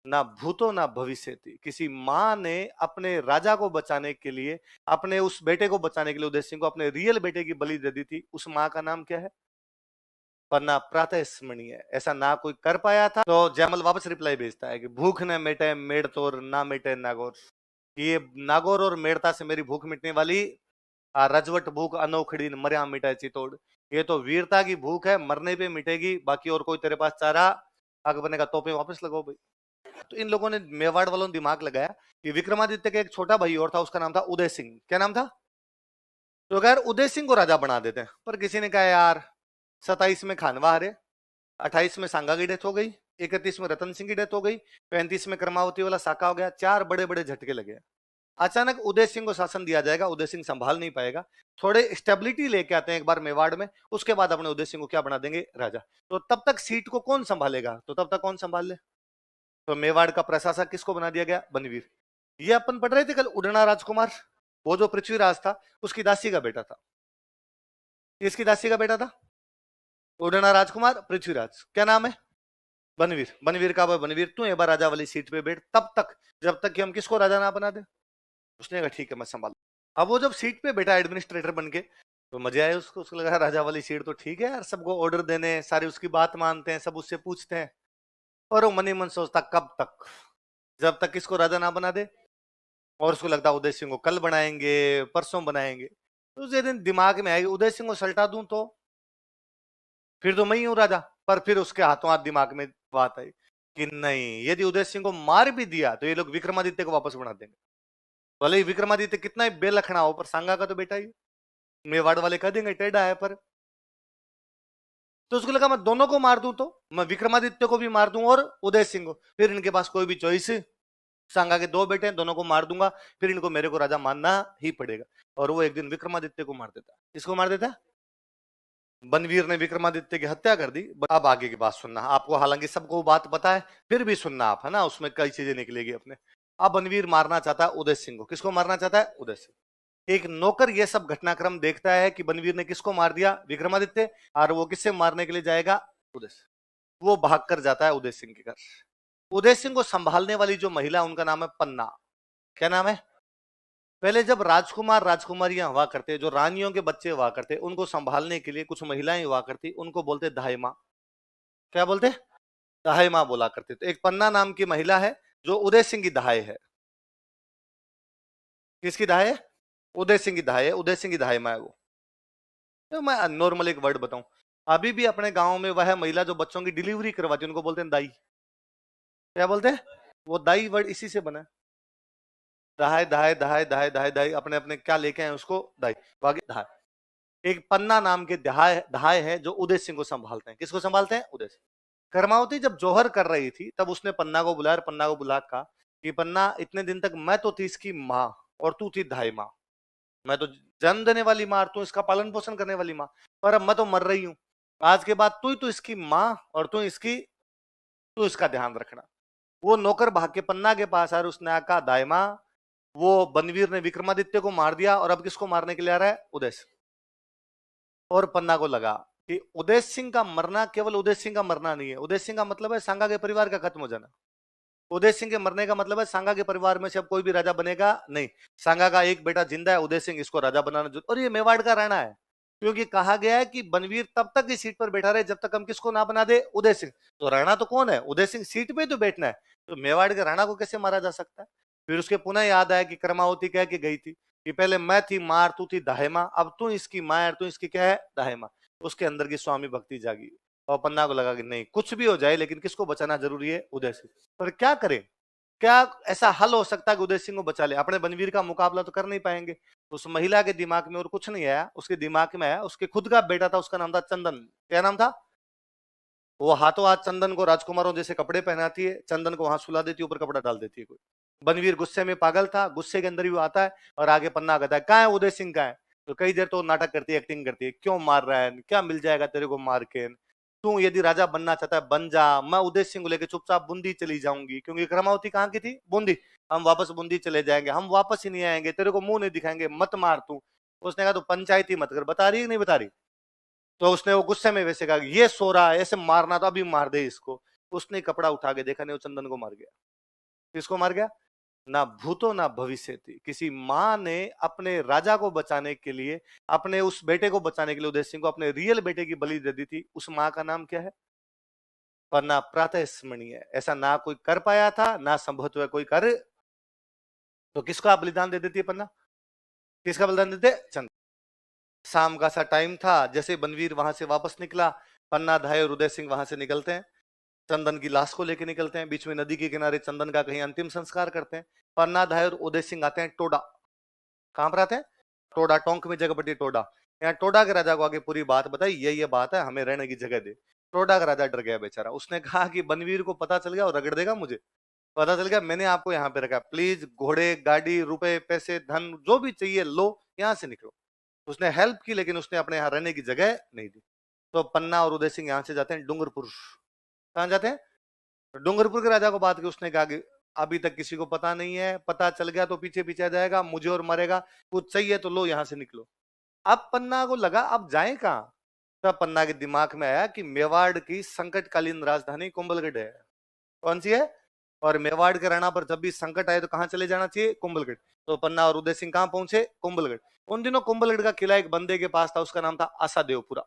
ना भूतो ना भविष्यति। किसी माँ ने अपने राजा को बचाने के लिए, अपने उस बेटे को बचाने के लिए उदय सिंह को अपने रियल बेटे की बलि दे दी थी। उस माँ का नाम क्या है? पन्ना प्रातः स्मरणीय। ऐसा ना कोई कर पाया था तो जयमल वापस रिप्लाई भेजता है कि भूख न मिटे मेड़ तोर, ना मिटे नागौर। ये नागौर और मेड़ता से मेरी भूख मिटने वाली, रजवट भूख अनोखड़ी मर्या मिटाए चितौड़। ये तो वीरता की भूख है, मरने पे मिटेगी, बाकी और कोई तेरे पास चारा आग बनेगा तोपे वापस लगाओ भाई। तो इन लोगों ने, मेवाड़ वालों ने दिमाग लगाया कि विक्रमादित्य का एक छोटा भाई और था, उसका नाम था उदय सिंह। क्या नाम था? तो अगर उदय सिंह को राजा बना देते हैं, पर किसी ने कहा यार 27 में खानवा हरे, 28 में सांगा की डेथ हो गई, 31 में रतन सिंह की डेथ हो गई, 35 में कर्मावती वाला साका हो गया, 4 बड़े बड़े झटके लगे। अचानक उदय सिंह को शासन दिया जाएगा, उदय सिंह संभाल नहीं पाएगा। थोड़े स्टेबिलिटी लेके आते हैं एक बार मेवाड़ में, उसके बाद अपने उदय सिंह को क्या बना देंगे? राजा। तो तब तक सीट को कौन संभालेगा? तो तब तक कौन संभाल ले? तो मेवाड़ का प्रशासक किसको बना दिया गया? बनवीर। ये अपन पढ़ रहे थे कल, उड़ना राजकुमार, वो जो पृथ्वीराज था उसकी दासी का बेटा था। इसकी दासी का बेटा था उड़ना राजकुमार पृथ्वीराज। क्या नाम है? बनवीर। बनवीर का बनवीर, तू एक बार राजा वाली सीट पे बैठ, तब तक जब तक कि हम किसको राजा ना बना दे। उसने कहा ठीक है मैं संभाल। अब वो जब सीट पे बैठा एडमिनिस्ट्रेटर बन के, तो मजे आए उसको। उसको लगा राजा वाली सीट तो ठीक है यार, सबको ऑर्डर देने, सारे उसकी बात मानते हैं, सब उससे पूछते हैं। और वो मन ही मन सोचता कब तक, जब तक किसको राजा ना बना दे। और उसको लगता उदय सिंह को कल बनाएंगे, परसों बनाएंगे। तो उस दिन दिमाग में आएगी उदय सिंह को सल्टा दूं तो फिर तो मैं ही हूं राजा। पर फिर उसके हाथों हाथ दिमाग में बात आई कि नहीं, यदि उदय सिंह को मार भी दिया तो ये लोग विक्रमादित्य को वापस बना देंगे। भले ही विक्रमादित्य कितना ही बेलखना हो, पर सांगा का तो बेटा ही। मेवाड़ वाले कह देंगे टेढ़ा है पर। तो उसको लगा मैं दोनों को मार दूं तो मैं विक्रमादित्य को भी मार दूं और उदय सिंह को, फिर इनके पास कोई भी चॉइस। सांगा के 2 बेटे हैं, दोनों को मार दूंगा, फिर इनको मेरे को राजा मानना ही पड़ेगा। और वो एक दिन विक्रमादित्य को मार देता। किसको मार देता? बनवीर ने विक्रमादित्य की हत्या कर दी। अब आगे की बात सुनना आपको, हालांकि सबको बात पता है, फिर भी सुनना आप, है ना, उसमें कई चीजें निकलेगी अपने। अब बनवीर मारना चाहता है उदय सिंह को। किसको मारना चाहता है? उदय सिंह। एक नौकर ये सब घटनाक्रम देखता है कि बनवीर ने किसको मार दिया? विक्रमादित्य। और वो किससे मारने के लिए जाएगा? उदय सिंह। वो भागकर जाता है उदय सिंह के घर। उदय सिंह को संभालने वाली जो महिला, उनका नाम है पन्ना। क्या नाम है? पहले जब राजकुमार राजकुमारियां हुआ करते, जो रानियों के बच्चे हुआ करते, उनको संभालने के लिए कुछ महिलाएं हुआ करती, उनको बोलते दाई माँ। क्या बोलते? दाई माँ बोला करते। तो एक पन्ना नाम की महिला है जो उदय सिंह की दाई है। किसकी दाई है? उदय सिंह की दाई है, उदय सिंह की दाई माँ है वो। तो मैं नॉर्मल एक वर्ड बताऊं, अभी भी अपने गांव में वह महिला जो बच्चों की डिलीवरी करवाती है, उनको बोलते हैं दाई। क्या बोलते हैं? वो दाई वर्ड इसी से बना है। दहाय दहाय दहाय दहाय दहाय दहाय, अपने अपने क्या लेके आए उसको दाई, बाकी दहाय। एक पन्ना नाम के दहाय दहाय है जो उदय सिंह को संभालते हैं। किसको संभालते हैं? उदय सिंह। कर्मावती जब जौहर कर रही थी तब उसने पन्ना को बुलाया, पन्ना को बुला कहा कि पन्ना, इतने दिन तक मैं तो थी इसकी माँ और तू थी दाई माँ। मैं तो जन्म देने वाली माँ, तू इसका पालन पोषण करने वाली माँ, पर अब मैं तो मर रही हूं। आज के बाद तू ही तो इसकी माँ और तू इसका ध्यान रखना। वो नौकर भाग के पन्ना के पास आया, उसने कहा दाई माँ, वो बनवीर ने विक्रमादित्य को मार दिया और अब किसको मारने के लिए आ रहा है? उदय सिंह। और पन्ना को लगा कि उदय सिंह का मरना केवल उदय सिंह का मरना नहीं है, उदय सिंह का मतलब है सांगा के परिवार का खत्म हो जाना। उदय सिंह के मरने का मतलब है सांगा के परिवार में से अब कोई भी राजा बनेगा नहीं। सांगा का एक बेटा जिंदा है, उदय सिंह, इसको राजा बनाना। और ये मेवाड़ का राणा है, क्योंकि कहा गया है कि बनवीर तब तक इस सीट पर बैठा रहे जब तक हम किसको ना बना दे? उदय सिंह। तो राणा तो कौन है? उदय सिंह। सीट पे तो बैठना है, तो मेवाड़ के राणा को कैसे मारा जा सकता है? फिर उसके पुनः याद आया कि कर्मावती कह के गई थी कि पहले मैं थी मार, तू थी दाहेमा, अब तू इसकी माँ, तू इसकी क्या है? दाहेमा। उसके अंदर की स्वामी भक्ति जागी और पन्ना को लगा कि नहीं, कुछ भी हो जाए लेकिन किसको बचाना जरूरी है? उदय सिंह। पर क्या करें? क्या ऐसा हल हो सकता है कि उदय सिंह को बचा ले? अपने बनवीर का मुकाबला तो कर नहीं पाएंगे। उस महिला के दिमाग में और कुछ नहीं आया, उसके दिमाग में आया उसके खुद का बेटा था, उसका नाम था चंदन। क्या नाम था? वो हाथों हाथ चंदन को राजकुमारों जैसे कपड़े पहनाती है, चंदन को वहां सुला देती है, ऊपर कपड़ा डाल देती है कोई। बनवीर गुस्से में पागल था, गुस्से के अंदर ही वो आता है और आगे पन्ना कहता है कहाँ है उदय सिंह, कहाँ है? तो कई देर तो नाटक करती है, एक्टिंग करती है, क्यों मार रहा है, क्या मिल जाएगा तेरे को मार के, तू यदि राजा बनना चाहता है बन जा, मैं उदय सिंह को लेकर चुपचाप बूंदी चली जाऊंगी, क्योंकि कर्मावती कहाँ की थी? बूंदी। हम वापस बूंदी चले जाएंगे, हम वापस ही नहीं आएंगे, तेरे को मुंह नहीं दिखाएंगे, मत मार तू। उसने कहा तो पंचायती मत कर, बता रही है नहीं बता रही? तो उसने वो गुस्से में वैसे कहा ये सो रहा है, ऐसे मारना तो अभी मार दे इसको। उसने कपड़ा उठा के देखा नहीं, वो चंदन को मार गया। किसको मार गया? ना भूतो ना भविष्यति। किसी माँ ने अपने राजा को बचाने के लिए, अपने उस बेटे को बचाने के लिए उदय सिंह को अपने रियल बेटे की बलि दे दी थी। उस माँ का नाम क्या है? पन्ना प्रातः स्मरणीय। ऐसा ना कोई कर पाया था, ना संभवतः कोई कर, तो किसका बलिदान दे देती है पन्ना? किसका बलिदान देते? चंद्र। शाम का सा टाइम था, जैसे बनवीर वहां से वापस निकला, पन्ना धाय और उदय सिंह वहां से निकलते हैं, चंदन की लाश को लेकर निकलते हैं, बीच में नदी के किनारे चंदन का कहीं अंतिम संस्कार करते हैं। पन्ना धाय और उदय सिंह आते हैं टोडा। कहां पर आते हैं? टोडा। टोंक में जगह पड़ती है टोडा। यहाँ टोडा के राजा को आगे पूरी बात बताई, ये बात है, हमें रहने की जगह दे। टोडा का राजा डर गया बेचारा। उसने कहा कि बनवीर को पता चल गया और रगड़ देगा मुझे। पता चल गया, मैंने आपको यहाँ पे रखा, प्लीज घोड़े, गाड़ी, रुपए, पैसे, धन जो भी चाहिए लो, यहाँ से निकलो। उसने हेल्प की, लेकिन उसने अपने यहाँ रहने की जगह नहीं दी। तो पन्ना और उदय सिंह यहाँ से जाते हैं डूंगरपुर। कहाँ जाते हैं? डूंगरपुर के राजा को बात की। उसने कहा कि अभी तक किसी को पता नहीं है, पता चल गया तो पीछे पीछे आ जाएगा मुझे और मरेगा, कुछ चाहिए तो लो, यहाँ से निकलो। अब पन्ना को लगा अब जाए कहाँ? तब पन्ना के दिमाग में आया कि मेवाड़ की संकटकालीन राजधानी कुंभलगढ़ है। कौन सी है? और मेवाड़ के राणा पर जब भी संकट आए तो कहां चले जाना चाहिए? कुंभलगढ़। तो पन्ना और उदय सिंह कहां पहुंचे? कुंभलगढ़। उन दिनों कुंभलगढ़ का किला एक बंदे के पास था, उसका नाम था आशा देवपुरा।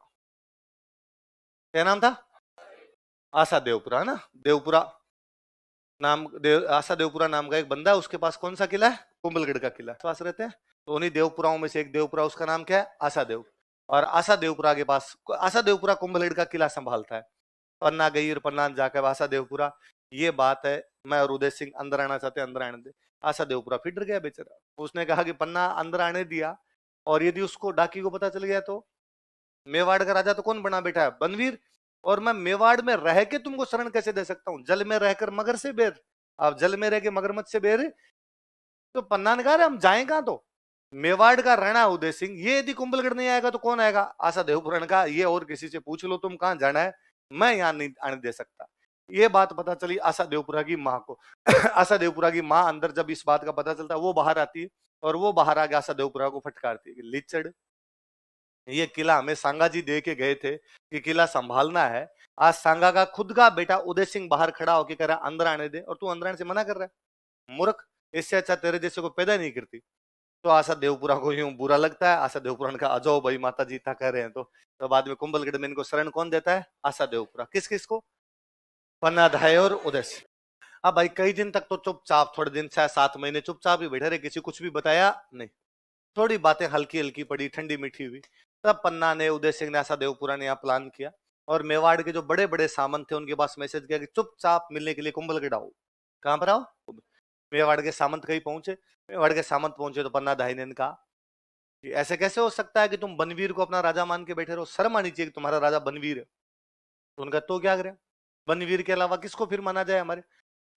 क्या नाम था? आशा देवपुरा, है ना? देवपुरा नाम, आशा देवपुरा नाम का एक बंदा है, उसके पास कौन सा किला है? कुंभलगढ़ का किला पास रहते हैं। तो उन्हीं देवपुराओं में से एक देवपुरा, उसका नाम क्या है? आशा देव। और आशा देवपुरा के पास, आशा देवपुरा कुंभलगढ़ का किला संभालता है। पन्ना गई और पन्ना जाकर आशा देवपुरा, ये बात है, मैं और उदय सिंह अंदर आना चाहते हैं, अंदर आने दे। आशा देवपुरा फिर डर गया बेचारा। उसने कहा कि पन्ना अंदर आने दिया, और यदि उसको डाकी को पता चल गया तो? मेवाड़ का राजा तो कौन बना बैठा है? बनवीर। और मैं मेवाड़ में रह के तुमको शरण कैसे दे सकता हूं? जल में रहकर मगर से बेर, आप जल में रह के मगरमच्छ से बेर। तो पन्ना ने कहा हम जाए कहां? तो मेवाड़ का राणा उदय सिंह, ये यदि कुंभलगढ़ नहीं आएगा तो कौन आएगा? आशा देवपुरा ने कहा ये और किसी से पूछ लो तुम कहां जाना है, मैं यहाँ नहीं आने दे सकता। ये बात पता चली आशा देवपुरा की माँ को। आशा देवपुरा की माँ अंदर जब इस बात का पता चलता है, वो बाहर आती है, और वो बाहर आके आशा देवपुरा को फटकारती है कि लिचड़, ये किला हमें सांगा जी दे के गए थे कि किला संभालना है। आज सांगा का खुद का बेटा उदय सिंह बाहर खड़ा होकर कह रहा है अंदर आने दे, और तू अंदर आने से मना कर रहा है। मूर्ख, इससे अच्छा तेरे जैसे को पैदा नहीं करती। तो आशा देवपुरा को यूं बुरा लगता है। आशा देवपुरा ने कहा अजो भाई, माता जी इतना कह रहे हैं तो बाद में कुंभलगढ़ में इनको शरण कौन देता है? आशा देवपुरा। किस किस को? पन्ना धाय और उदय सिंह। अब भाई कई दिन तक तो चुपचाप, थोड़े दिन शायद 7 महीने चुपचाप ही बैठे रहे, किसी कुछ भी बताया नहीं। थोड़ी बातें हल्की हल्की पड़ी, ठंडी मीठी हुई। तब पन्ना ने, उदय सिंह ने, आशा देवपुरा ने यहाँ प्लान किया, और मेवाड़ के जो बड़े बड़े सामंत थे उनके पास मैसेज किया कि चुपचाप मिलने के लिए कुंभलगढ़ आओ। कहां पर आओ? मेवाड़ के सामंत कहीं पहुंचे। मेवाड़ के सामंत पहुंचे तो पन्ना धाई ने कहा कि ऐसे कैसे हो सकता है कि तुम बनवीर को अपना राजा मान के बैठे रहो? शर्म आनी चाहिए कि तुम्हारा राजा बनवीर है। तो उनका तो क्या करें, बनवीर के अलावा किसको फिर माना जाए हमारे?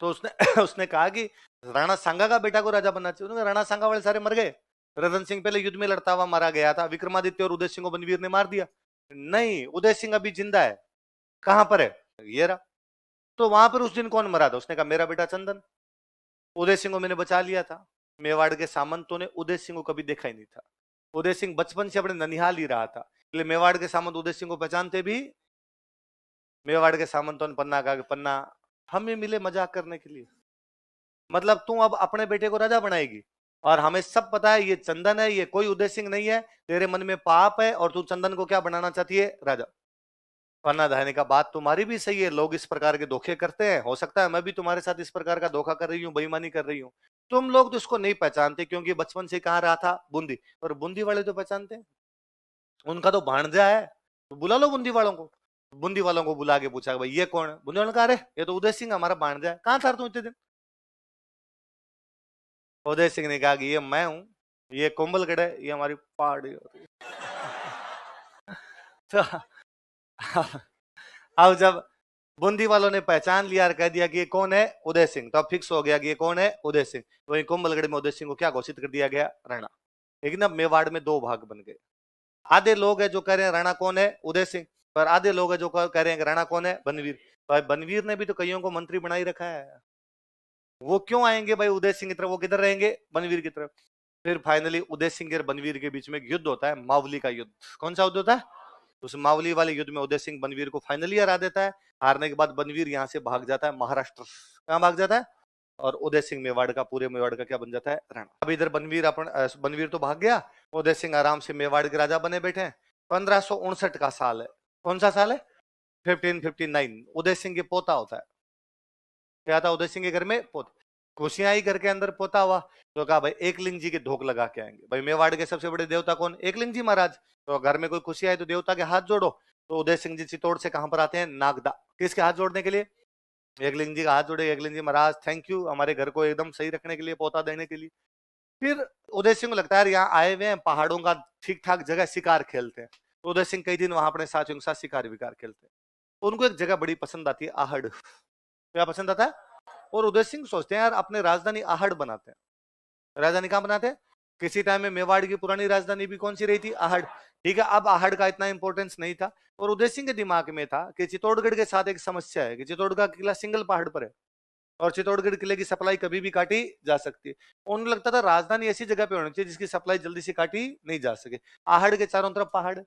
तो उसने उसने कहा कि राणा सांगा का बेटा को राजा बनना चाहिए। उन्होंने, राणा सांगा वाले सारे मर गए, रतन सिंह पहले युद्ध में लड़ता हुआ मारा गया था, विक्रमादित्य और उदय सिंह को बनवीर ने मार दिया। नहीं, उदय सिंह अभी जिंदा है। कहां पर है? ये रहा। तो वहां पर उस दिन कौन मरा था? उसने कहा मेरा बेटा चंदन। उदय सिंह को मैंने बचा लिया था। मेवाड़ के सामंतों ने उदय सिंह को कभी देखा ही नहीं था। उदय सिंह बचपन से अपने ननिहाल ही रहा था, इसलिए मेवाड़ के सामंत उदय सिंह को पहचानते भी। मेवाड़ के सामंतों ने पन्ना कहा कि पन्ना, हमें मिले मजाक करने के लिए, मतलब तू अब अपने बेटे को राजा बनाएगी, और हमें सब पता है ये चंदन है, ये कोई उदय सिंह नहीं है, तेरे मन में पाप है, और तू चंदन को क्या बनाना चाहती है? राजा। पन्ना धाने का बात तुम्हारी भी सही है, लोग इस प्रकार के धोखे करते हैं, हो सकता है मैं भी तुम्हारे साथ इस प्रकार का धोखा कर रही हूँ, बेईमानी कर रही हूँ। तुम लोग तो इसको नहीं पहचानते क्योंकि बचपन से कहाँ रहा था? बूंदी। और बूंदी वाले तो पहचानते हैं, उनका तो भांजा है। तो बुला लो बूंदी वालों को। बूंदी वालों को बुला के पूछा भाई ये कौन है? बूंदी वालों ने कहा अरे ये तो उदय सिंह हमारा भांजा है। कहाँ था तू इतने दिन? उदय सिंह ने कहा कि ये मैं हूं, ये कोमलगढ़ है, ये हमारी पहाड़ी होती है। तो अब जब बूंदी वालों ने पहचान लिया और कह दिया कि ये कौन है? उदय सिंह, तो अब फिक्स हो गया कि ये कौन है? उदय सिंह। वही कोमलगढ़ में उदय सिंह को क्या घोषित कर दिया गया? राणा। लेकिन अब मेवाड़ में दो भाग बन गए। आधे लोग हैं जो कह रहे हैं राणा कौन है? उदय सिंह। और आधे लोग हैं जो कह रहे हैं कि राणा कौन है? बनवीर। भाई बनवीर ने भी तो कईयों को मंत्री बना ही रखा है, वो क्यों आएंगे भाई उदय सिंह की तरफ? वो किधर रहेंगे? बनवीर की तरफ। फिर फाइनली उदय सिंह और बनवीर के बीच में एक युद्ध होता है, मावली का युद्ध। कौन सा युद्ध होता है? उस मावली वाले युद्ध में उदय सिंह बनवीर को फाइनली हरा देता है। हारने के बाद बनवीर यहाँ से भाग जाता है महाराष्ट्र। कहाँ भाग जाता है? और उदय सिंह मेवाड़ का, पूरे मेवाड़ का क्या बन जाता है? राणा। अब इधर बनवीर तो भाग गया, उदय सिंह आराम से मेवाड़ के राजा बने बैठे हैं। 1559 का साल है। कौन सा साल है? 1559। उदय सिंह के पोता होता है। क्या था उदय सिंह के घर में? पोता। खुशियां आई घर के अंदर, पोता हुआ। तो कहा भाई एकलिंग जी के ढोक लगा के आएंगे। भाई मेवाड़ के सबसे बड़े देवता कौन? एकलिंग जी महाराज। तो घर में कोई खुशी आई तो देवता के हाथ जोड़ो। तो उदय सिंह जी चित्तौड़ से कहां पर आते हैं? नागदा। किसके हाथ जोड़ने के लिए? एकलिंग जी का हाथ जोड़े। एकलिंग जी महाराज थैंक यू, हमारे घर को एकदम सही रखने के लिए, पोता देने के लिए। फिर उदय सिंह को लगता है यहाँ आए हुए हैं पहाड़ों का ठीक ठाक जगह, शिकार खेलते हैं। तो उदय सिंह कई दिन वहां अपने साथियों के साथ शिकार विकार खेलते हैं। तो उनको एक जगह बड़ी पसंद आती है, आहड़। क्या पसंद आता है? और उदय सिंह सोचते हैं यार अपने राजधानी आहड़ बनाते हैं। राजधानी कहां बनाते हैं? किसी टाइम में मेवाड़ की पुरानी राजधानी भी कौन सी रही थी? आहड़। ठीक है, अब आहड़ का इतना इंपॉर्टेंस नहीं था। और उदय सिंह के दिमाग में था कि चित्तौड़गढ़ के साथ एक समस्या है कि चित्तौड़गढ़ का किला सिंगल पहाड़ पर है और चित्तौड़गढ़ किले की सप्लाई कभी भी काटी जा सकती है। उन्हें लगता था राजधानी ऐसी जगह पे होनी चाहिए जिसकी सप्लाई जल्दी से काटी नहीं जा सके। आहड़ के चारों तरफ पहाड़।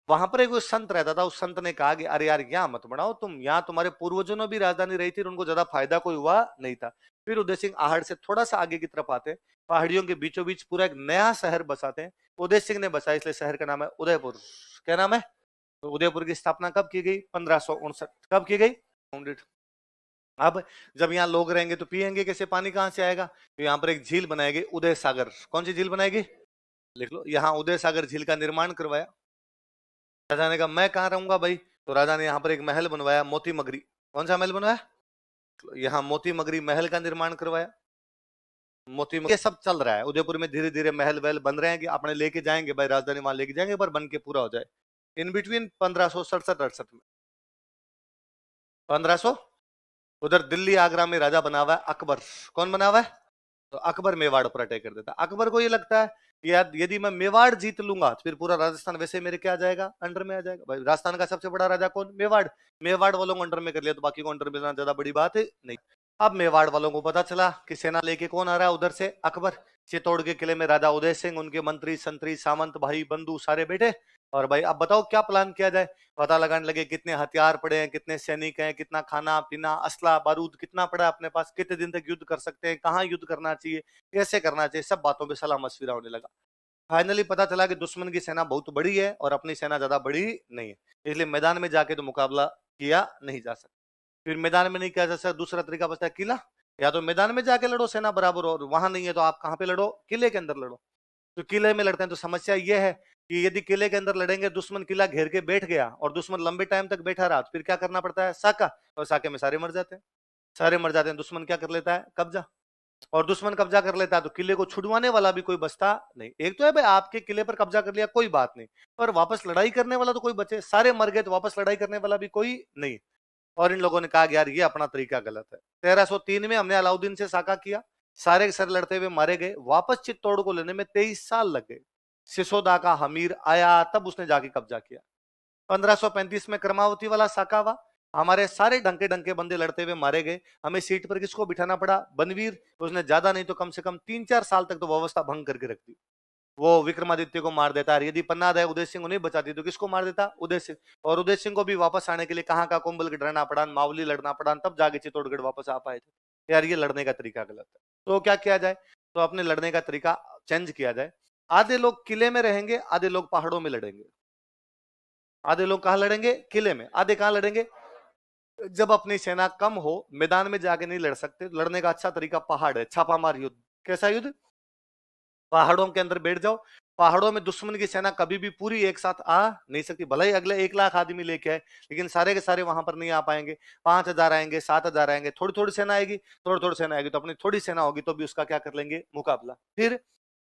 वहां पर एक संत रहता था, उस संत ने कहा कि अरे यार यहाँ मत बनाओ तुम, यहाँ तुम्हारे पूर्वजों ने भी राजधानी रही थी और उनको ज्यादा फायदा कोई हुआ नहीं था। फिर उदय सिंह आहड़ से थोड़ा सा आगे की तरफ आते हैं, पहाड़ियों के बीचों बीच पूरा एक नया शहर बसाते हैं। उदय सिंह ने बसाया, इसलिए शहर का नाम है उदयपुर। क्या नाम है? तो उदयपुर की स्थापना कब की गई? 1559। कब की गई? अब जब यहाँ लोग रहेंगे तो पिएंगे कैसे? पानी कहां से आएगा? तो यहाँ पर एक झील बनाएगी, उदय सागर। कौन सी झील बनाएगी? लिख लो, यहाँ उदय सागर झील का निर्माण करवाया। राजा ने कहा मैं कहाँ रहूंगा भाई? तो राजा ने यहाँ पर एक महल बनवाया, मोती मगरी। कौन सा महल बनवाया? यहाँ मोती मगरी महल का निर्माण करवाया। मोती मगरी, ये सब चल रहा है उदयपुर में, धीरे धीरे महल वहल बन रहे हैं कि अपने लेके जाएंगे भाई, राजधानी वहां लेके जाएंगे, पर बन के पूरा हो जाए। इन बिटवीन 1567-68 में, 1500, उधर दिल्ली आगरा में राजा बना हुआ है अकबर। कौन बना हुआ है? तो अकबर मेवाड़ पर अटैक कर देता। अकबर को ये लगता है कि यार यदि मैं मेवाड़ जीत लूंगा तो फिर पूरा राजस्थान वैसे मेरे क्या आ जाएगा? अंडर में आ जाएगा। भाई राजस्थान का सबसे बड़ा राजा कौन? मेवाड़। मेवाड़ वालों को अंडर में कर लिया तो बाकी को अंडर में लाना ज्यादा बड़ी बात है नहीं। अब मेवाड़ वालों को पता चला कि सेना लेके कौन आ रहा है? उधर से अकबर। चित्तौड़ के किले में राजा उदय सिंह, उनके मंत्री संतरी सामंत भाई बंधु सारे बैठे। और भाई अब बताओ क्या प्लान किया जाए? पता लगाने लगे कितने हथियार पड़े हैं, कितने सैनिक हैं, कितना खाना पीना असला बारूद कितना पड़ा है अपने पास, कितने दिन तक युद्ध कर सकते हैं, कहाँ युद्ध करना चाहिए, कैसे करना चाहिए, सब बातों पे सलाह मशविरा होने लगा। फाइनली पता चला कि दुश्मन की सेना बहुत बड़ी है और अपनी सेना ज्यादा बड़ी नहीं है, इसलिए मैदान में जाके तो मुकाबला किया नहीं जा सकता। फिर मैदान में नहीं किया जा सकता, दूसरा तरीका बचता है किला। या तो मैदान में जाके लड़ो सेना बराबर, और वहां नहीं है तो आप कहाँ पे लड़ो? किले के अंदर लड़ो। तो किले में लड़ते हैं तो समस्या यह है कि यदि किले के अंदर लड़ेंगे, दुश्मन किला घेर के बैठ गया और दुश्मन लंबे टाइम तक बैठा रहा, तो फिर क्या करना पड़ता है? साका। और साके में सारे मर जाते हैं। सारे मर जाते हैं, दुश्मन क्या कर लेता है? कब्जा। और दुश्मन कब्जा कर लेता है तो किले को छुड़वाने वाला भी कोई बचता नहीं। एक तो है भाई आपके किले पर कब्जा कर लिया कोई बात नहीं, पर वापस लड़ाई करने वाला तो कोई बचे? सारे मर गए तो वापस लड़ाई करने वाला भी कोई नहीं। और इन लोगों ने कहा यार ये अपना तरीका गलत है। 1303 में हमने अलाउद्दीन से साका किया, सारे के सर लड़ते हुए मारे गए, वापस चित्तौड़ को लेने में 23 साल लग गए। सिसोदा का हमीर आया तब उसने जाके कब्जा किया। 1535 में क्रमावती वाला साका हुआ, हमारे सारे डंके डंके बंदे लड़ते हुए मारे गए। हमें सीट पर किसको बिठाना पड़ा? बनवीर। उसने ज्यादा नहीं तो कम से कम 3-4 साल तक तो व्यवस्था भंग करके रख दी। वो विक्रमादित्य को मार देता है, यदि पन्ना दे उदय सिंह उन्हें बचाती तो किसको मार देता? उदय सिंह। और उदय सिंह को भी वापस आने के लिए कहाँ का कुंभलगढ़ रहना पड़ा, मावली लड़ना पड़ा, तब जाके चित्तौड़गढ़ वापस आ पाए थे। यार ये लड़ने का तरीका गलत है। तो क्या किया जाए? तो अपने लड़ने का तरीका चेंज किया जाए। आधे लोग किले में रहेंगे, आधे लोग पहाड़ों में लड़ेंगे। आधे लोग कहाँ लड़ेंगे? किले में। आधे कहाँ लड़ेंगे? जब अपनी सेना कम हो, मैदान में जाके नहीं लड़ सकते, लड़ने का अच्छा तरीका पहाड़ है, छापामार युद्ध। कैसा युद्ध? पहाड़ों के अंदर बैठ जाओ। पहाड़ों में दुश्मन की सेना कभी भी पूरी एक साथ आ नहीं सकती, भले ही अगले 1 लाख आदमी लेके आए, लेकिन सारे के सारे वहां पर नहीं आ पाएंगे। 5,000 आएंगे, 7,000 आएंगे, थोड़ी थोड़ी सेना आएगी, थोड़ी थोड़ी सेना आएगी, तो अपनी थोड़ी सेना होगी तो भी उसका क्या कर लेंगे? मुकाबला। फिर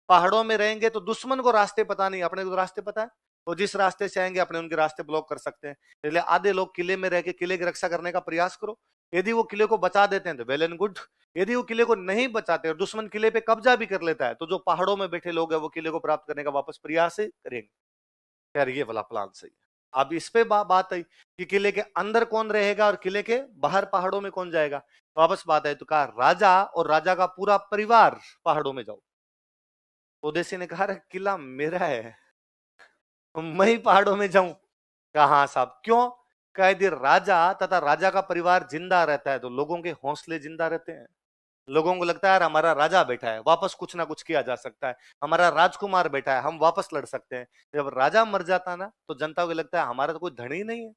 पहाड़ों में रहेंगे तो दुश्मन को रास्ते पता नहीं, अपने को तो रास्ते पता है, वो जिस रास्ते से आएंगे अपने उनके रास्ते ब्लॉक कर सकते हैं। इसलिए आधे लोग किले में रह के किले की रक्षा करने का प्रयास करो। यदि वो किले को बचा देते हैं तो वेल एंड गुड। यदि वो किले को नहीं बचाते और दुश्मन किले पे कब्जा भी कर लेता है, तो जो पहाड़ों में बैठे लोग हैं वो किले को प्राप्त करने का वापस प्रयास करेंगे। यार ये वाला प्लान सही है। अब इस पे बात आई कि किले के अंदर कौन रहेगा और किले के बाहर पहाड़ों में कौन जाएगा। वापस बात आई तो कहा राजा और राजा का पूरा परिवार पहाड़ों में जाओ। उदय सिंह ने कहा किला मेरा है, मैं ही पहाड़ों में जाऊं? कहा साहब क्यों? कह यदि राजा तथा राजा का परिवार जिंदा रहता है तो लोगों के हौसले जिंदा रहते हैं। लोगों को लगता है यार हमारा राजा बैठा है, वापस कुछ ना कुछ किया जा सकता है, हमारा राजकुमार बैठा है, हम वापस लड़ सकते हैं। जब राजा मर जाता ना तो जनता को लगता है हमारा तो कोई धनी ही नहीं है,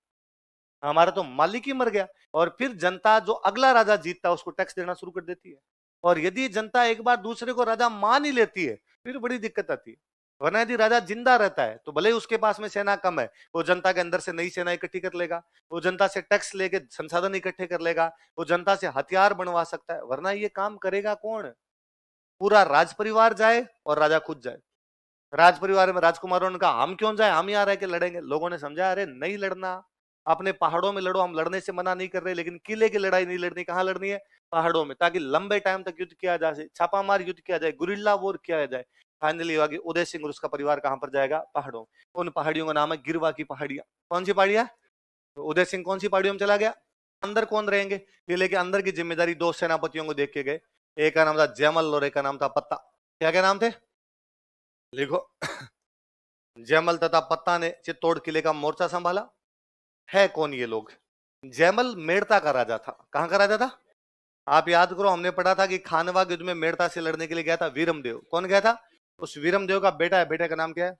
हमारा तो मालिक ही मर गया। और फिर जनता जो अगला राजा जीतता है उसको टैक्स देना शुरू कर देती है। और यदि जनता एक बार दूसरे को राजा मान ही लेती है फिर बड़ी दिक्कत आती है। वरना यदि राजा जिंदा रहता है तो भले ही उसके पास में सेना कम है, वो जनता के अंदर से नई सेना इकट्ठी कर लेगा, वो जनता से टैक्स लेके संसाधन इकट्ठे कर लेगा, वो जनता से हथियार बनवा सकता है। वरना ये काम करेगा कौन? पूरा राज परिवार जाए और राजा खुद जाए। राज परिवार में राजकुमारों ने कहा हम क्यों जाए, हम यहाँ रह के लड़ेंगे। लोगों ने समझा अरे नहीं लड़ना, अपने पहाड़ों में लड़ो, हम लड़ने से मना नहीं कर रहे, लेकिन किले की लड़ाई नहीं लड़नी। कहाँ लड़नी है? पहाड़ों में, ताकि लंबे टाइम तक युद्ध किया जा सके, छापामार युद्ध किया जाए, गुरिल्ला वॉर किया जाए। फाइनली आगे उदय सिंह और उसका परिवार कहां पर जाएगा? पहाड़ों। उन पहाड़ियों का नाम है गिरवा की पहाड़ियां। कौन सी पहाड़ियां? तो उदय सिंह कौन सी पहाड़ियों में चला गया? अंदर कौन रहेंगे? किले के अंदर की जिम्मेदारी दो सेनापतियों को देख के गए। एक का नाम था जयमल और एक का नाम था पत्ता। क्या क्या नाम थे? लिखो। जयमल तथा पत्ता ने चित्तौड़ किले का मोर्चा संभाला। है कौन ये लोग? जयमल मेड़ता का राजा था। कहां का राजा था? आप याद करो, हमने पढ़ा था कि खानवा युद्ध में मेड़ता से लड़ने के लिए गया था वीरमदेव। कौन गया था? उस वीरमदेव का बेटा है। बेटे का नाम क्या है?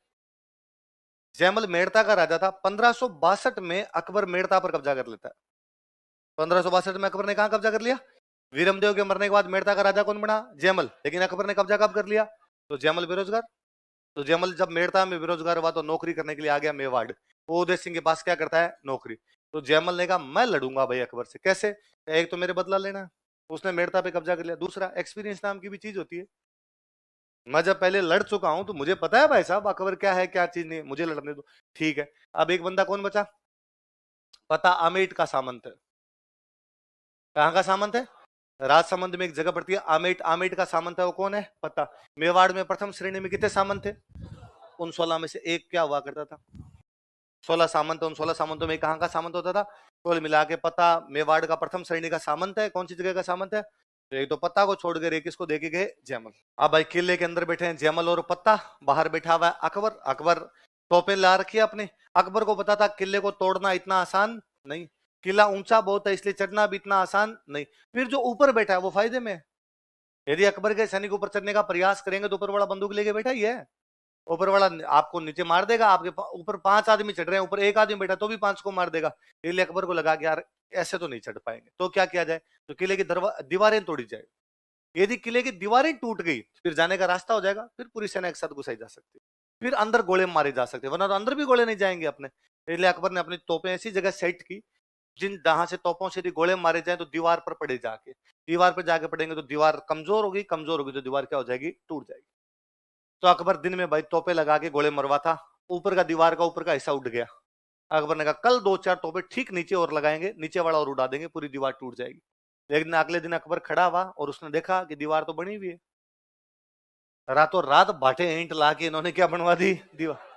जयमल मेड़ता का राजा था। 1562 में अकबर मेड़ता पर कब्जा कर लेता है। 1562 में अकबर ने कहां कब्जा कर लिया? वीरमदेव के मरने के बाद मेड़ता का राजा कौन बना? जयमल। लेकिन अकबर ने कब्जा कब कर लिया? तो जयमल बेरोजगार। तो जयमल जब मेड़ता में बेरोजगार हुआ तो नौकरी करने के लिए आ गया मेवाड़। वो उदय सिंह के पास क्या करता है? नौकरी। तो जयमल ने कहा मैं लड़ूंगा भाई अकबर से। कैसे? एक तो मेरे बदला लेना, उसने मेड़ता पे कब्जा कर लिया। दूसरा, एक्सपीरियंस नाम की भी चीज होती है। मैं जब पहले लड़ चुका हूं तो मुझे पता है भाई साहब अकबर क्या है क्या चीज नहीं, मुझे लड़ने दो। ठीक है। अब एक बंदा कौन बचा? पता आमेट का सामंत है। कहाँ का सामंत है? राजसमंद में एक जगह पड़ती है आमेट। आमेट का सामंत है वो कौन है? पता। मेवाड़ में प्रथम श्रेणी में कितने सामंत थे? उन 16 में से एक क्या हुआ करता था? 16 सामंत। उन 16 सामंतों में कहाँ का सामंत होता था? कुल मिला के पता मेवाड़ का प्रथम श्रेणी का सामंत है। कौन सी जगह का सामंत है? तो एक तो पत्ता को छोड़ गए, किसको देके गए? जयमल। अब भाई किले के अंदर बैठे हैं जयमल और पत्ता, बाहर बैठा हुआ है अकबर। अकबर तोपें ला रखी है अपने। अकबर को पता था किले को तोड़ना इतना आसान नहीं, किला ऊंचा बहुत है इसलिए चढ़ना भी इतना आसान नहीं। फिर जो ऊपर बैठा है वो फायदे में है। यदि अकबर के सैनिक ऊपर चढ़ने का प्रयास करेंगे तो ऊपर वाला बंदूक लेके बैठा ही है, ऊपर वाला आपको नीचे मार देगा। आपके ऊपर 5 आदमी चढ़ रहे हैं, ऊपर एक आदमी बैठा तो भी 5 को मार देगा। इसलिए अकबर को लगा कि यार ऐसे तो नहीं चढ़ पाएंगे, तो क्या किया जाए? तो किले की दीवारें तोड़ी जाए। यदि किले की दीवारें टूट गई फिर जाने का रास्ता हो जाएगा, फिर पूरी सेना एक साथ घुसाई जा सकती है, फिर अंदर गोले मारे जा सकते हैं, वरना तो अंदर भी गोले नहीं जाएंगे अपने। इसलिए अकबर ने अपनी तोपें ऐसी जगह सेट की जिन जहां से तोपों से यदि गोले मारे जाए तो दीवार पर पड़े जाके, दीवार पर जाके पड़ेंगे तो दीवार कमजोर होगी, कमजोर होगी तो दीवार क्या हो जाएगी? टूट जाएगी। तो अकबर दिन में भाई तोपे लगा के गोले मरवा था। ऊपर का दीवार का ऊपर का हिस्सा उठ गया। अकबर ने कहा कल 2-4 तोपे ठीक नीचे और लगाएंगे, नीचे वाला और उड़ा देंगे, पूरी दीवार टूट जाएगी। लेकिन अगले दिन अकबर खड़ा हुआ और उसने देखा कि दीवार तो बनी हुई है। रातों रात बाटे ईंट ला के इन्होंने क्या बनवा दी? दीवार।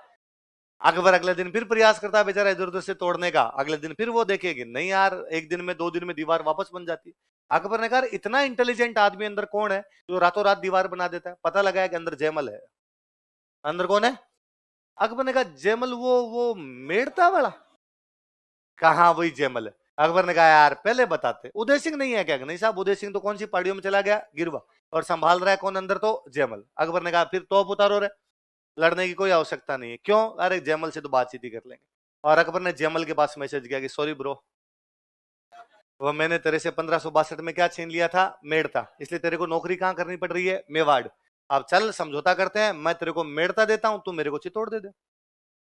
अकबर अगले दिन फिर प्रयास करता है बेचारा इधर उधर से तोड़ने का। अगले दिन फिर वो देखेगी नहीं यार, एक दिन में 2 दिन में दीवार वापस बन जाती है। अकबर ने कहा इतना इंटेलिजेंट आदमी अंदर कौन है जो रातों रात दीवार बना देता है? पता लगाया कि अंदर जयमल है। अंदर कौन है? अकबर ने कहा जयमल वो मेड़ता वाला। कहा वही जयमल है। अकबर ने कहा यार पहले बताते। उदय सिंह नहीं है क्या? नहीं साहब, उदय सिंह तो कौन सी पहाड़ियों में चला गया? गिरवा। और संभाल रहा है कौन अंदर? तो जयमल। अकबर ने कहा फिर तोप उतारो रे, लड़ने की कोई आवश्यकता नहीं है। क्यों? अरे जयमल से तो बातचीत ही कर लेंगे। और अकबर ने जयमल के पास मैसेज किया कि सॉरी ब्रो, वो मैंने तेरे से 1562 में क्या छीन लिया था? मेड़ता। इसलिए तेरे को नौकरी कहां करनी पड़ रही है? मेवाड़। अब चल समझौता करते हैं, मैं तेरे को मेड़ता देता हूं, तू मेरे को चित्तौड़ दे दे।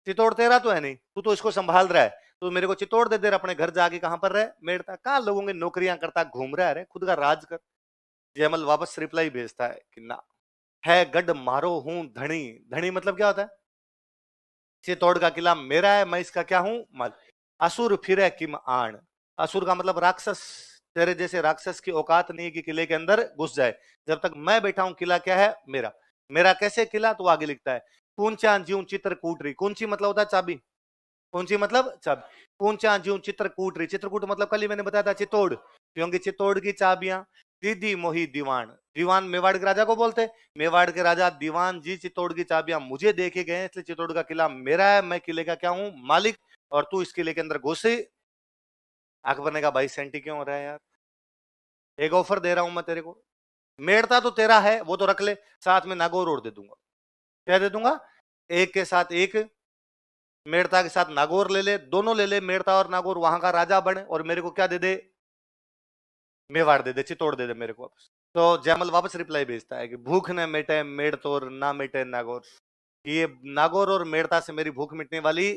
चित्तौड़ तेरा तो है नहीं, तू तो इसको संभाल रहा है, तो मेरे को चित्तौड़ दे दे। अपने घर जाके कहां पर रहे? मेड़ता। कहां लोगों की नौकरियां करता घूम रहा है, खुद का राज कर। जयमल वापस रिप्लाई भेजता है कि ना, है गढ़ मारो हूं धनी। धनी मतलब क्या होता है? चित्तौड़ का किला मेरा है, मैं इसका क्या हूं? माल। असुर फिरे किम आण। असुर का मतलब राक्षस। तेरे जैसे राक्षस की औकात नहीं कि किले के अंदर घुस जाए। जब तक मैं बैठा हूं किला क्या है? मेरा। मेरा कैसे किला? तो आगे लिखता है पूंचा ज्यूं चित्र कूट रही। कुंची मतलब होता है चाबी। कुंची मतलब चाबी। पूंचा ज्यूं चित्र कूट रही। चित्रकूट मतलब कल ही मैंने बताया था चित्तौड़, क्योंकि चित्तौड़ की चाबियां दीदी मोही दीवान। दीवान मेवाड़ के राजा को बोलते। मेवाड़ के राजा दीवान जी चित्तौड़ की चाबियां मुझे देके गए, इसलिए चित्तौड़ का किला मेरा है, मैं किले का क्या हूं? मालिक। और तू इस किले के अंदर घुसे। अकबर ने कहा भाई सेंटी क्यों हो रहा है यार, एक ऑफर दे रहा हूं मैं तेरे को, मेड़ता तो तेरा है, वो तो रख ले, साथ में नागौर और दे दूंगा। क्या दे दूंगा? एक के साथ एक, मेड़ता के साथ नागौर ले ले, दोनों ले ले, मेड़ता और नागौर, वहां का राजा बने, और मेरे को क्या दे दे? मेवाड़ दे दे, चित्तौड़ दे दे मेरे को वापस। तो जयमल वापस रिप्लाई भेजता है कि भूख न मिटे मेड़तोर, ना मिटे नागौर। ये नागौर और मेड़ता से मेरी भूख मिटने वाली,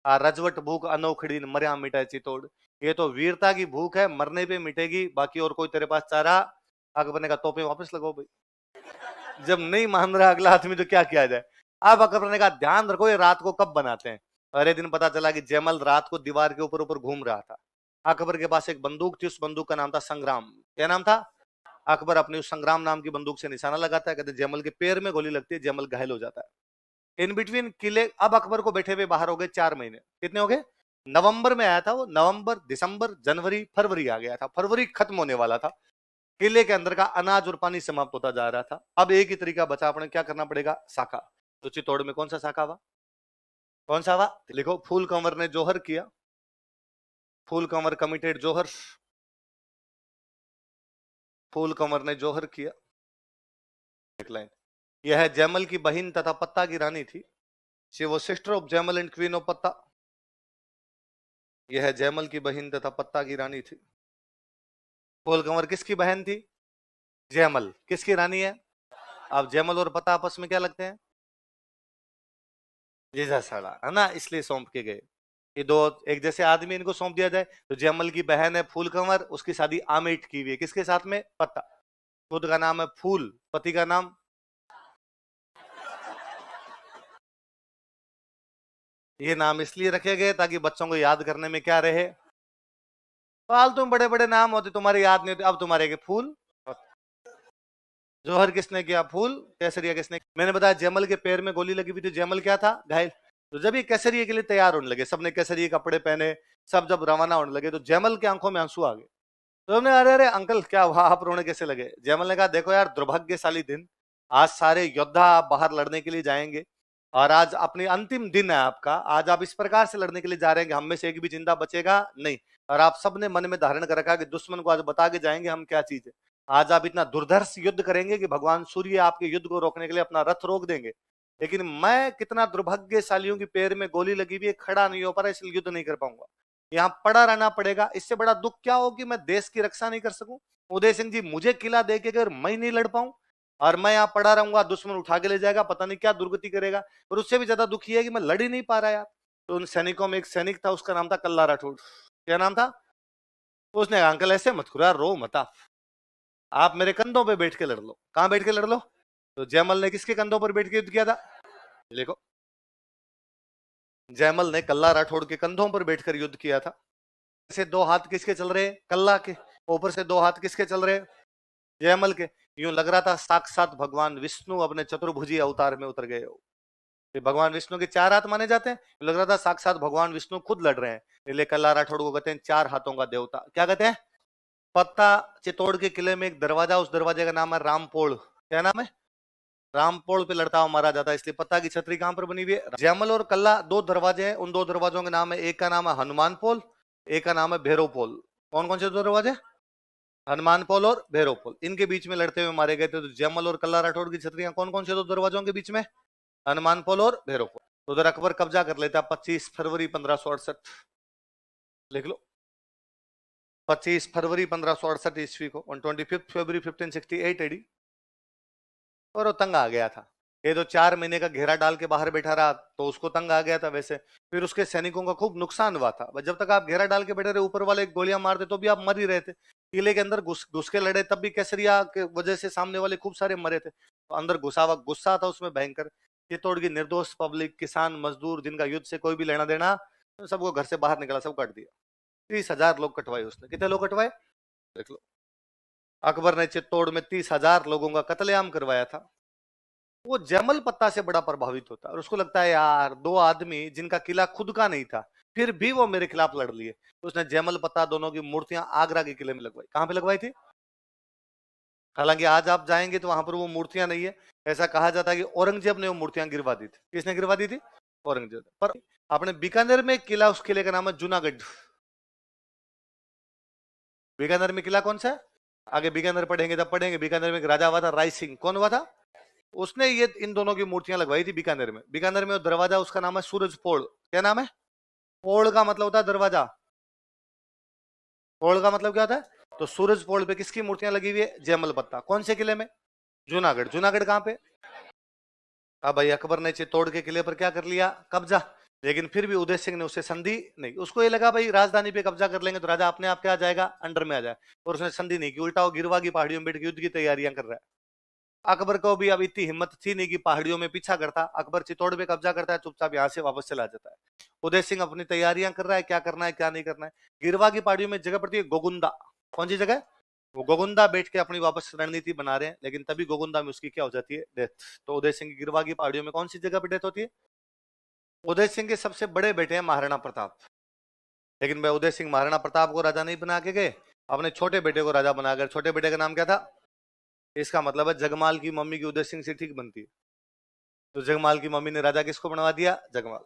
रजवट भूख अनोखड़ी मरिया मिटाए चितौड़। ये तो वीरता की भूख है, मरने पे मिटेगी, बाकी और कोई तेरे पास चारा? अकबर ने कहा तोपे वापस लगाओ भाई। जब नहीं मान रहा अगला आदमी तो क्या किया जाए? अब अकबर ने कहा ध्यान रखो ये रात को कब बनाते हैं। अगले दिन पता चला कि जयमल रात को दीवार के ऊपर ऊपर घूम रहा था। अकबर के पास एक बंदूक थी, उस बंदूक का नाम था संग्राम। क्या नाम था? अकबर अपनी उस संग्राम नाम की बंदूक से निशाना लगाता है, कहते जयमल के पैर में गोली लगती है, जयमल घायल हो जाता है। इन बिटवीन किले अब अकबर को बैठे हुए बाहर हो गए 4 महीने। कितने हो गए? नवंबर में आया था वो, नवंबर, दिसंबर, जनवरी, फरवरी आ गया था, फरवरी खत्म होने वाला था। किले के अंदर का अनाज और पानी समाप्त होता जा रहा था। अब एक ही तरीका बचा, अपने क्या करना पड़ेगा? साका। तो चित्तौड़ में कौन सा साका हुआ? कौन सा हुआ? लिखो, फूल कंवर ने जोहर किया, फूल कंवर कमिटेड जोहर, फूल कंवर ने जोहर किया। एक लाइन, यह जयमल की बहन तथा पत्ता की रानी थी। शी वो sister of Jaimal and queen of Patta. यह जयमल की बहन तथा पत्ता की रानी थी। फूल कंवर किसकी बहन थी? जयमल। किसकी रानी है? अब जयमल और पत्ता आपस में क्या लगते हैं? जीजा साड़ा, है ना, इसलिए सौंप के गए। ये दो एक जैसे आदमी, इनको सौंप दिया जाए। तो जयमल की बहन है फूल कंवर, उसकी शादी आमेट की हुई है, किसके साथ में? पत्ता। खुद का नाम है फूल, पति का नाम? ये नाम इसलिए रखे गए ताकि बच्चों को याद करने में क्या रहे? फालतू में बड़े बड़े नाम होते, तुम्हारे याद नहीं होते। अब तुम्हारे के फूल, जौहर किसने किया? फूल। केसरिया किसने? मैंने बताया जयमल के पैर में गोली लगी हुई थी, जयमल क्या था? घायल। तो जब ये केसरिया के लिए तैयार होने लगे, सबने केसरिया कपड़े पहने, सब जब रवाना होने लगे, तो जयमल की आंखों में आंसू आ गए। तो हमने, अरे अरे अंकल क्या हुआ, आप रोने कैसे लगे? जयमल ने कहा देखो यार, दुर्भाग्यशाली दिन, आज सारे योद्धा बाहर लड़ने के लिए जाएंगे, और आज अपनी अंतिम दिन है आपका। आज आप इस प्रकार से लड़ने के लिए जा रहे हैं कि हम में से एक भी जिंदा बचेगा नहीं, और आप सबने मन में धारण कर रखा है कि दुश्मन को आज बता के जाएंगे हम क्या चीज है। आज आप इतना दुर्धर्ष युद्ध करेंगे कि भगवान सूर्य आपके युद्ध को रोकने के लिए अपना रथ रोक देंगे। लेकिन मैं कितना दुर्भाग्यशाली हूं कि पैर में गोली लगी हुई है, खड़ा नहीं हो पा रहा, इसलिए युद्ध नहीं कर पाऊंगा, यहाँ पड़ा रहना पड़ेगा। इससे बड़ा दुख क्या हो कि मैं देश की रक्षा नहीं कर सकूं? उदय सिंह जी मुझे किला दे के अगर मैं नहीं लड़ पाऊं, और मैं यहाँ पड़ा रहूंगा, दुश्मन उठा के ले जाएगा, पता नहीं क्या दुर्गति करेगा। और उससे भी ज्यादा दुखी है कि मैं लड़ ही नहीं पा रहा यार। तो उन सैनिकों में एक सैनिक था, उसका नाम था कल्ला राठौड़। क्या नाम था? उसने कहा अंकल ऐसे मत करो यार, रो मत आप मेरे कंधों पे बैठ के लड़ लो। कहां बैठ के लड़ लो? तो जयमल ने किसके कंधों पर बैठ के युद्ध किया था? देखो, जयमल ने कल्ला राठौड़ के कंधों पर बैठकर युद्ध किया था। से दो हाथ किसके चल रहे? कल्ला के। ऊपर से दो हाथ किसके चल रहे? जयमल के। यूं लग रहा था साक्षात भगवान विष्णु अपने चतुर्भुजी अवतार में उतर गए हो। भगवान विष्णु के 4 हाथ माने जाते हैं, लग रहा था साक्षात भगवान विष्णु खुद लड़ रहे हैं। इसलिए कल्ला राठौड़ को कहते हैं 4 हाथों का देवता। क्या कहते हैं? पत्ता चित्तौड़ के किले में एक दरवाजा, उस दरवाजे का नाम है रामपोल। क्या नाम है? रामपोल पे लड़ता हुआ मारा जाता है, इसलिए पत्ता की छतरी कहां पर बनी हुई है? जयमल और कल्ला 2 दरवाजे हैं, उन 2 दरवाजों के नाम है, एक का नाम है हनुमान पोल, एक का नाम है भैरव पोल। कौन कौन से 2 दरवाजे? हनुमान पोल और भैरव पोल। इनके बीच में लड़ते हुए मारे गए थे। तो जयमल और कल्ला राठौड़ की छतरियां कौन कौन से 2 दरवाजों के बीच में? हनुमान पोल और भैरव पोल। तो उधर अकबर कब्जा कर लेता 25 फरवरी 1568। लिख लो, 25 फरवरी 1568 ईस्वी को, ऑन 25 फरवरी 1568 एडी। और वो तंग आ गया था। ये तो 4 महीने का घेरा डाल के बाहर बैठा रहा, तो उसको तंग आ गया था वैसे। फिर उसके सैनिकों का खूब नुकसान हुआ था। जब तक आप घेरा डाल के बैठे रहे, ऊपर वाले गोलियां मारते तो भी आप मर ही रहे थे। किले के अंदर घुस घुस के लड़े, तब भी केसरिया के वजह से सामने वाले खूब सारे मरे थे। तो अंदर घुसा हुआ गुस्सा था उसमें भयंकर। चित्तौड़ की निर्दोष पब्लिक, किसान, मजदूर, जिनका युद्ध से कोई भी लेना देना, सबको घर से बाहर निकाला, सब काट दिया। 30,000 लोग कटवाए उसने। कितने लोग कटवाए? देख लो, अकबर ने चित्तौड़ में 30,000 लोगों का कत्लेआम करवाया था। वो जयमल पत्ता से बड़ा प्रभावित होता है, और उसको लगता है यार 2 आदमी जिनका किला खुद का नहीं था, फिर भी वो मेरे खिलाफ लड़ लिए। तो उसने जयमल पत्ता दोनों की मूर्तियां आगरा के किले में लगवाई। कहां पे लगवाई थी? हालांकि आज आप जाएंगे तो वहां पर वो मूर्तियां नहीं है। ऐसा कहा जाता है कि औरंगजेब ने वो मूर्तियां गिरवा दी थी। किसने गिरवा दी थी? औरंगजेब। पर अपने बीकानेर में एक किला, उस किले का नाम है जूनागढ़। बीकानेर में किला कौन सा है? आगे बीकानेर पढ़ेंगे तब पढ़ेंगे, बीकानेर में एक राजा हुआ था राय सिंह। कौन हुआ था? उसने ये इन दोनों की मूर्तियां लगवाई थी बीकानेर में। बीकानेर में दरवाजा उसका नाम है सूरज पोड़। क्या नाम है? पोड़ का मतलब होता है दरवाजा, पोड़ का मतलब क्या होता है? तो सूरज पोड़ पे किसकी मूर्तियां लगी हुई है? जयमल पत्ता। कौन से किले में? जूनागढ़। जूनागढ़ कहां पे? अब भाई अकबर ने चित्तौड़ के किले पर क्या कर लिया? कब्जा। लेकिन फिर भी उदय सिंह ने उसे संधि नहीं, उसको ये लगा भाई राजधानी पे कब्जा कर लेंगे तो राजा अपने आप क्या आ जाएगा? अंडर में आ जाए। और उसने संधि नहीं की, उल्टा वो गिरवा की पहाड़ियों में बैठ के युद्ध की तैयारियां कर रहा है। अकबर को भी अब इतनी हिम्मत थी नहीं कि पहाड़ियों में पीछा करता। अकबर चित्तौड़ पे कब्जा करता है, चुपचाप यहाँ से वापस चला जाता है। उदय सिंह अपनी तैयारियां कर रहा है, क्या करना है क्या नहीं करना है। गिरवा की पहाड़ियों में जगह पड़ती है गोगुंदा। कौन सी जगह? वो गोगुंदा बैठ के अपनी वापस रणनीति बना रहे हैं, लेकिन तभी गोगुंदा में उसकी क्या हो जाती है? डेथ। तो उदय सिंह की गिरवा की पहाड़ियों में कौन सी जगह पर डेथ होती है? उदय सिंह के सबसे बड़े बेटे हैं महाराणा प्रताप। लेकिन भाई उदय सिंह महाराणा प्रताप को राजा नहीं बना के गए, अपने छोटे बेटे को राजा बना गए। छोटे बेटे का नाम क्या था? इसका मतलब है जगमाल की मम्मी की उदय सिंह से ठीक बनती है। तो जगमाल की मम्मी ने राजा किसको बनवा दिया? जगमाल।